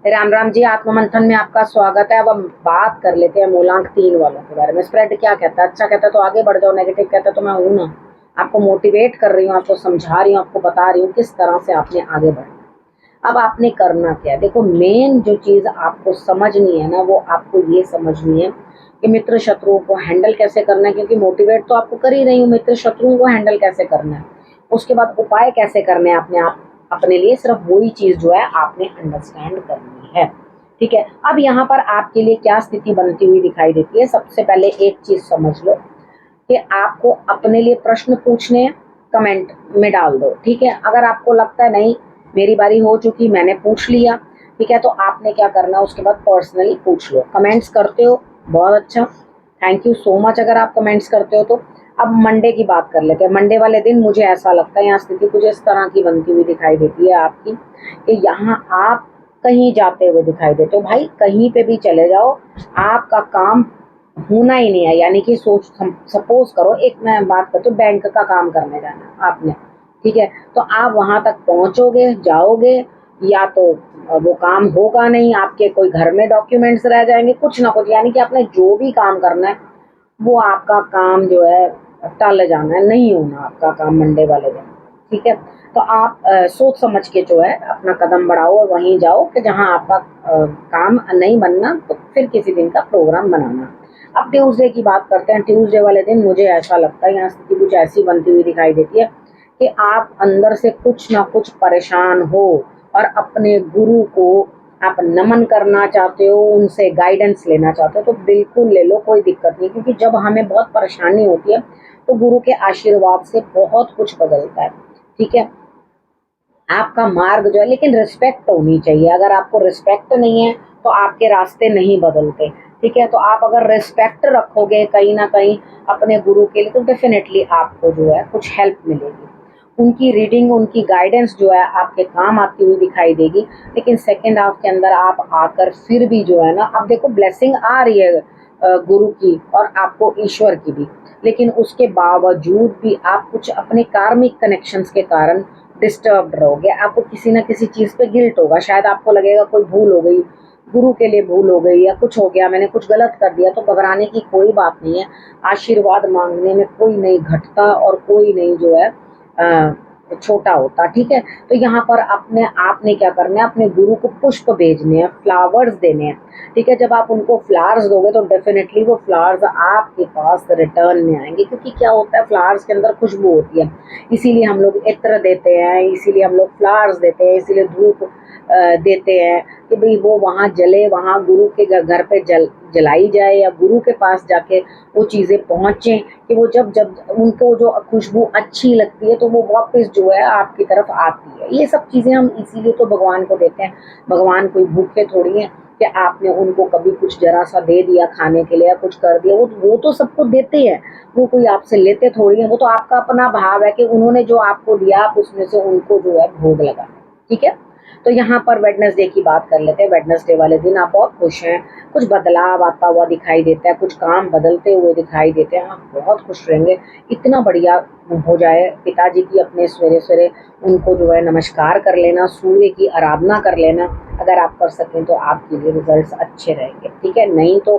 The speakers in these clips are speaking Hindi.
राम राम जी, आत्ममंथन में आपका स्वागत है। अब हम बात कर लेते हैं मूलांक 3 वालों के बारे में। स्प्रेड क्या कहता है? अच्छा कहता है तो आगे बढ़ जाओ, नेगेटिव कहता है तो मैं हूं ना, आपको मोटिवेट कर रही हूँ, आपको समझा रही हूँ, आपको बता रही हूँ किस तरह से आपने आगे बढ़ना। अब आपने करना क्या है? देखो, मेन जो चीज आपको समझनी है ना, वो आपको ये समझनी है कि मित्र शत्रुओं को हैंडल कैसे करना है। क्योंकि मोटिवेट तो आपको कर ही रही हूँ, मित्र शत्रुओं को हैंडल कैसे करना है, उसके बाद उपाय कैसे करने हैं अपने लिए, सिर्फ वही चीज जो है आपने अंडरस्टैंड करनी है। ठीक है, अब यहाँ पर आपके लिए क्या स्थिति बनती हुई दिखाई देती है? सबसे पहले एक चीज समझ लो कि आपको अपने लिए प्रश्न पूछने हैं, कमेंट में डाल दो। ठीक है, अगर आपको लगता है नहीं मेरी बारी हो चुकी, मैंने पूछ लिया, ठीक है, तो आपने क्या करना है उसके बाद पर्सनली पूछ लो। कमेंट्स करते हो, बहुत अच्छा, थैंक यू सो मच अगर आप कमेंट्स करते हो तो। अब मंडे की बात कर लेते हैं। मंडे वाले दिन मुझे ऐसा लगता है यहाँ स्थिति कुछ इस तरह की बनती हुई दिखाई देती है आपकी, कि यहाँ आप कहीं जाते हुए दिखाई देते हो। भाई कहीं पे भी चले जाओ, आपका काम होना ही नहीं है। यानी कि सोच, सपोज करो, एक मैं बात करती हूँ, बैंक का काम करने जाना आपने, ठीक है, तो आप वहां तक पहुंचोगे, जाओगे, या तो वो काम होगा नहीं, आपके कोई घर में डॉक्यूमेंट्स रह जाएंगे, कुछ ना कुछ, यानी कि आपने जो भी काम करना है वो आपका काम जो है टल जाना है, नहीं होना आपका काम मंडे वाले दिन। ठीक है, तो आप सोच समझ के जो है अपना कदम बढ़ाओ और वहीं जाओ कि जहां आपका काम नहीं बनना तो फिर किसी दिन का प्रोग्राम बनाना। अब ट्यूसडे की बात करते हैं। ट्यूसडे वाले दिन मुझे ऐसा लगता है यहाँ स्थिति कुछ ऐसी बनती हुई दिखाई देती है कि आप अंदर से कुछ ना कुछ परेशान हो और अपने गुरु को आप नमन करना चाहते हो, उनसे गाइडेंस लेना चाहते हो, तो बिल्कुल ले लो, कोई दिक्कत नहीं। क्योंकि जब हमें बहुत परेशानी होती है तो गुरु के आशीर्वाद से बहुत कुछ बदलता है। ठीक है, आपका मार्ग जो है, लेकिन रिस्पेक्ट होनी चाहिए। अगर आपको रिस्पेक्ट नहीं है तो आपके रास्ते नहीं बदलते। ठीक है, तो आप अगर रिस्पेक्ट रखोगे कहीं ना कहीं अपने गुरु के लिए, तो डेफिनेटली आपको जो है कुछ हेल्प मिलेगी। उनकी रीडिंग, उनकी गाइडेंस जो है आपके काम आती हुई दिखाई देगी। लेकिन सेकेंड हाफ के अंदर आप आकर फिर भी जो है ना, अब देखो ब्लेसिंग आ रही है गुरु की और आपको ईश्वर की भी, लेकिन उसके बावजूद भी आप कुछ अपने कार्मिक कनेक्शंस के कारण डिस्टर्ब रहोगे। आपको किसी ना किसी चीज़ पे गिल्ट होगा, शायद आपको लगेगा कोई भूल हो गई, गुरु के लिए भूल हो गई, या कुछ हो गया, मैंने कुछ गलत कर दिया। तो घबराने की कोई बात नहीं है। आशीर्वाद मांगने में कोई नहीं घटता और कोई नहीं जो है छोटा होता। ठीक है, तो यहाँ पर अपने आपने क्या करना है, अपने गुरु को पुष्प भेजने हैं, फ्लावर्स देने हैं। ठीक है, जब आप उनको फ्लावर्स दोगे तो डेफिनेटली वो फ्लावर्स आपके पास रिटर्न में आएंगे। क्योंकि क्या होता है, फ्लावर्स के अंदर खुशबू होती है, इसीलिए हम लोग इत्र देते हैं, इसीलिए हम लोग फ्लावर्स देते हैं, इसीलिए धूप देते हैं कि भाई वो वहाँ जले, वहाँ गुरु के घर पे जलाई जाए, या गुरु के पास जाके वो चीज़ें पहुँचे, कि वो जब जब उनको जो खुशबू अच्छी लगती है तो वो वापस जो है आपकी तरफ आती है। ये सब चीज़ें हम इसीलिए तो भगवान को देते हैं। भगवान कोई भूखे थोड़ी हैं कि आपने उनको कभी कुछ जरा सा दे दिया खाने के लिए या कुछ कर दिया। वो तो सबको देते हैं, वो कोई आपसे लेते थोड़ी हैं। वो तो आपका अपना भाव है कि उन्होंने जो आपको दिया आप उसमें से उनको जो है भोग लगा। ठीक है, तो यहाँ पर वेडनेसडे की बात कर लेते हैं। वेडनेसडे वाले दिन आप बहुत खुश हैं, कुछ बदलाव आता हुआ दिखाई देता है, कुछ काम बदलते हुए दिखाई देते हैं, आप बहुत खुश रहेंगे। इतना बढ़िया हो जाए, पिताजी की अपने सवेरे सवेरे उनको जो है नमस्कार कर लेना, सूर्य की आराधना कर लेना। अगर आप कर सकें तो आपके लिए रिजल्ट्स अच्छे रहेंगे। ठीक है, नहीं तो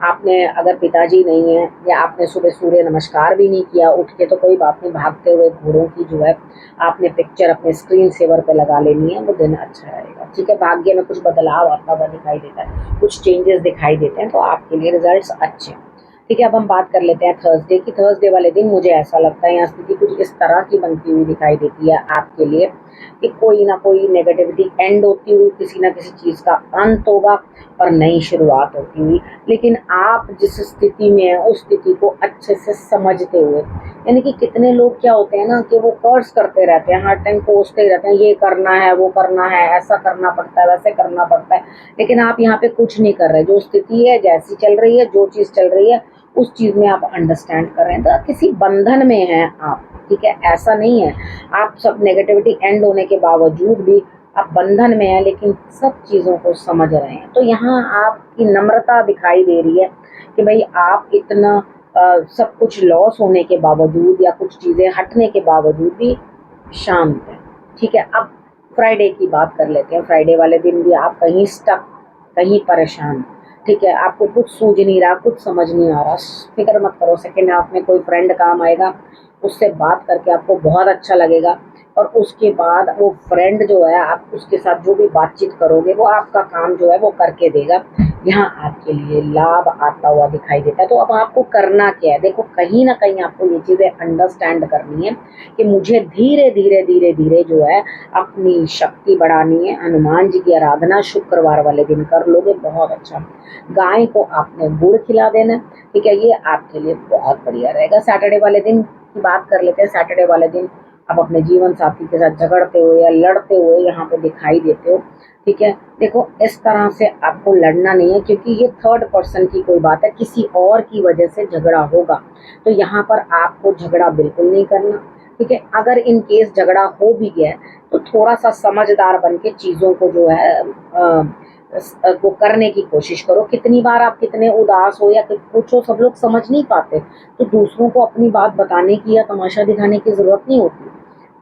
आपने, अगर पिताजी नहीं है या आपने सुबह सूर्य नमस्कार भी नहीं किया उठ के, तो कोई बात नहीं, भागते हुए घोड़ों की जो है आपने पिक्चर अपने स्क्रीन सेवर पे लगा लेनी है, वो दिन अच्छा रहेगा। ठीक है, भाग्य में कुछ बदलाव आता हुआ दिखाई देता है, कुछ चेंजेस दिखाई देते हैं, तो आपके लिए रिजल्ट्स अच्छे हैं। ठीक है, अब हम बात कर लेते हैं थर्सडे की। थर्सडे वाले दिन मुझे ऐसा लगता है यहाँ स्थिति कुछ इस तरह की बनती हुई दिखाई देती है आपके लिए कि कोई ना कोई नेगेटिविटी एंड होती हुई, किसी ना किसी चीज़ का अंत होगा और नई शुरुआत होती हुई। लेकिन आप जिस स्थिति में हैं उस स्थिति को अच्छे से समझते हुए, यानी कि कितने लोग क्या होते हैं ना कि वो कर्स करते रहते हैं, हर टाइम कोसते ही रहते हैं, ये करना है, वो करना है, ऐसा करना पड़ता है, वैसे करना पड़ता है। लेकिन आप यहाँ पे कुछ नहीं कर रहे, जो स्थिति है जैसी चल रही है, जो चीज़ चल रही है उस चीज़ में आप अंडरस्टैंड कर रहे हैं, तो किसी बंधन में हैं आप। ठीक है, ऐसा नहीं है आप सब नेगेटिविटी एंड होने के बावजूद भी आप बंधन में हैं, लेकिन सब चीज़ों को समझ रहे हैं। तो यहाँ आपकी नम्रता दिखाई दे रही है कि भाई आप इतना सब कुछ लॉस होने के बावजूद या कुछ चीज़ें हटने के बावजूद भी शांत है। ठीक है, अब फ्राइडे की बात कर लेते हैं। फ्राइडे वाले दिन भी आप कहीं स्टक, कहीं परेशान, ठीक है, आपको कुछ सूझ नहीं रहा, कुछ समझ नहीं आ रहा, फिक्र मत करो, सेकेंड हाफ में कोई फ्रेंड काम आएगा, उससे बात करके आपको बहुत अच्छा लगेगा। और उसके बाद वो फ्रेंड जो है, आप उसके साथ जो भी बातचीत करोगे वो आपका काम जो है वो करके देगा। यहाँ आपके लिए लाभ आता हुआ दिखाई देता है। तो अब आपको करना क्या है, देखो कहीं ना कहीं आपको ये चीज़ें अंडरस्टैंड करनी है कि मुझे धीरे धीरे धीरे धीरे जो है अपनी शक्ति बढ़ानी है। हनुमान जी की आराधना शुक्रवार वाले दिन कर लोगे, बहुत अच्छा। गाय को आपने गुड़ खिला देना, ठीक है, ये आपके लिए बहुत बढ़िया रहेगा। सैटरडे वाले दिन की बात कर लेते हैं। सैटरडे वाले दिन आप अपने जीवन साथी के साथ झगड़ते हुए या लड़ते हुए यहाँ पे दिखाई देते हो, ठीक है। देखो इस तरह से आपको लड़ना नहीं है, क्योंकि ये थर्ड पर्सन की कोई बात है, किसी और की वजह से झगड़ा होगा, तो यहाँ पर आपको झगड़ा बिल्कुल नहीं करना, ठीक है। अगर इन केस झगड़ा हो भी गया तो थोड़ा सा समझदार बन के चीज़ों को जो है वो करने की कोशिश करो। कितनी बार आप कितने उदास हो या कुछ हो, सब लोग समझ नहीं पाते, तो दूसरों को अपनी बात बताने की या तमाशा दिखाने की ज़रूरत नहीं होती।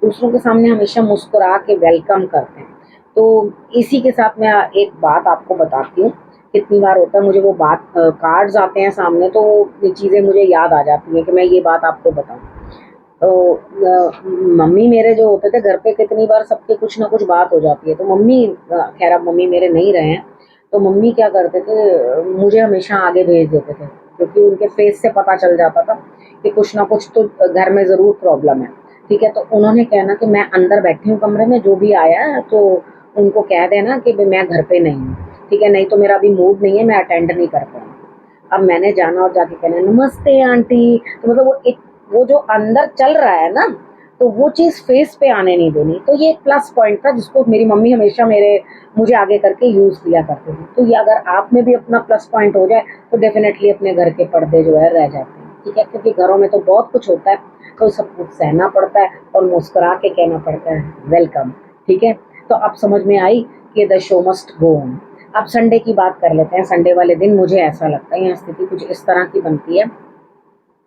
दूसरों के सामने हमेशा मुस्कुरा के वेलकम करते हैं। तो इसी के साथ मैं एक बात आपको बताती हूँ। कितनी बार होता है मुझे वो बात कार्ड्स आते हैं सामने, तो ये चीज़ें मुझे याद आ जाती हैं कि मैं ये बात आपको बताऊँ। तो मम्मी मेरे जो होते थे घर पे, कितनी बार सबके कुछ ना कुछ बात हो जाती है, तो मम्मी, खैर अब मम्मी मेरे नहीं रहे हैं, तो मम्मी क्या करते थे, मुझे हमेशा आगे भेज देते थे, क्योंकि उनके फेस से पता चल जाता था कि कुछ ना कुछ तो घर में ज़रूर प्रॉब्लम है, ठीक है। तो उन्होंने कहना कि मैं अंदर बैठी हूँ कमरे में, जो भी आया है तो उनको कह देना कि मैं घर पे नहीं हूँ, ठीक है, नहीं तो मेरा अभी मूड नहीं है, मैं अटेंड नहीं कर पाऊँगी। अब मैंने जाना और जाके कहना नमस्ते आंटी, तो मतलब वो जो अंदर चल रहा है ना, तो वो चीज़ फेस पे आने नहीं देनी। तो ये एक प्लस पॉइंट था जिसको मेरी मम्मी हमेशा मुझे आगे करके यूज़ किया करते थे। तो ये अगर आप में भी अपना प्लस पॉइंट हो जाए तो डेफिनेटली अपने घर के पर्दे जो है रह जाते हैं, ठीक है, क्योंकि घरों में तो बहुत कुछ होता है, तो सब कुछ सहना पड़ता है और मुस्कुरा के कहना पड़ता है वेलकम, ठीक है। तो अब समझ में आई कि the show must go on. अब संडे की बात कर लेते हैं। संडे वाले दिन मुझे ऐसा लगता है यहाँ स्थिति कुछ इस तरह की बनती है,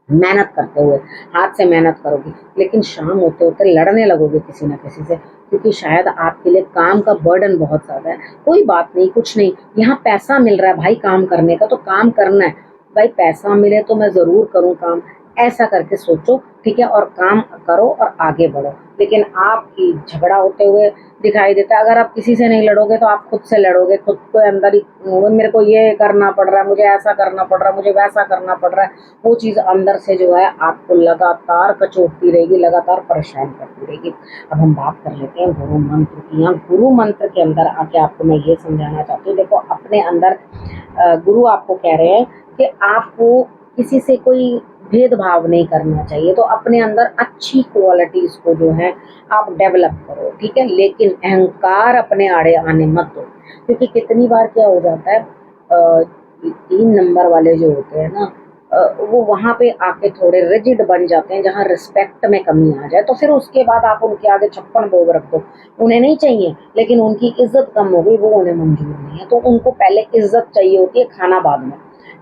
मेहनत करते हुए, हाथ से मेहनत करोगे, लेकिन शाम होते होते लड़ने लगोगे किसी ना किसी से, क्योंकि शायद आपके लिए काम का बर्डन बहुत ज़्यादा है। कोई बात नहीं, कुछ नहीं, यहाँ पैसा मिल रहा है भाई काम करने का, तो काम करना है भाई, पैसा मिले तो मैं ज़रूर करूँ काम, ऐसा करके सोचो, ठीक है, और काम करो और आगे बढ़ो। लेकिन आपकी झगड़ा होते हुए दिखाई देता है। अगर आप किसी से नहीं लड़ोगे तो आप खुद से लड़ोगे, खुद को अंदर ही मेरे को ये करना पड़ रहा है, मुझे ऐसा करना पड़ रहा है, मुझे वैसा करना पड़ रहा है, वो चीज़ अंदर से जो है आपको लगातार कचोटती रहेगी, लगातार परेशान करती रहेगी। अब हम बात कर लेते हैं गुरु मंत्र की। यहाँ गुरु मंत्र के अंदर आके आपको मैं ये समझाना चाहती हूँ, देखो अपने अंदर गुरु आपको कह रहे हैं कि आपको किसी से कोई भेदभाव नहीं करना चाहिए, तो अपने अंदर अच्छी क्वालिटीज़ को जो है आप डेवलप करो, ठीक है, लेकिन अहंकार अपने आड़े आने मत दो। क्योंकि कितनी बार क्या हो जाता है, 3 नंबर वाले जो होते हैं ना, वो वहाँ पे आके थोड़े रिजिड बन जाते हैं, जहाँ रिस्पेक्ट में कमी आ जाए, तो फिर उसके बाद आप उनके आगे 56 भोग रख दो। उन्हें नहीं चाहिए, लेकिन उनकी इज्जत कम हो गई, वो उन्हें मंजूर नहीं है, तो उनको पहले इज्जत चाहिए होती है, खाना बाद में,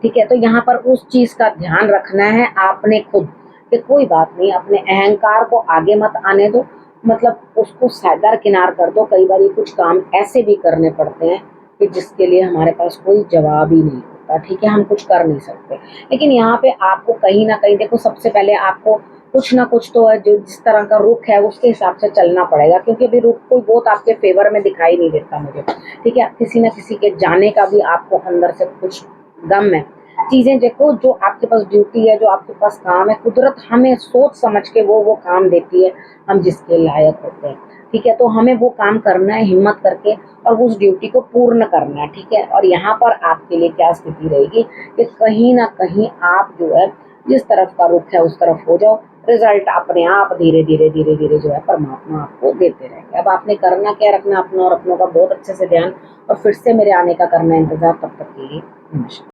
ठीक है। तो यहाँ पर उस चीज़ का ध्यान रखना है आपने खुद, कि कोई बात नहीं, अपने अहंकार को आगे मत आने दो, मतलब उसको दरकिनार कर दो। कई बार ये कुछ काम ऐसे भी करने पड़ते हैं कि जिसके लिए हमारे पास कोई जवाब ही नहीं होता, ठीक है, हम कुछ कर नहीं सकते। लेकिन यहाँ पे आपको कहीं ना कहीं, देखो सबसे पहले आपको कुछ ना कुछ तो है, जो जिस तरह का रुख है उसके हिसाब से चलना पड़ेगा, क्योंकि अभी रुख कोई बहुत आपके फेवर में दिखाई नहीं देता मुझे, ठीक है। किसी ना किसी के जाने का भी आपको अंदर से कुछ गम है। चीज़ें देखो, जो आपके पास ड्यूटी है, जो आपके पास काम है, कुदरत हमें सोच समझ के वो काम देती है, हम जिसके लायक होते हैं, ठीक है। तो हमें वो काम करना है हिम्मत करके, और उस ड्यूटी को पूर्ण करना है, ठीक है। और यहाँ पर आपके लिए क्या स्थिति रहेगी कि कहीं ना कहीं आप जो है जिस तरफ का रुख है उस तरफ हो जाओ, रिजल्ट अपने आप धीरे धीरे धीरे धीरे जो है परमात्मा आपको देते रहेंगे। अब आपने करना क्या, रखना अपना और अपनों का बहुत अच्छे से ध्यान, और फिर से मेरे आने का करना इंतजार। तब तक के लिए नमस्कार।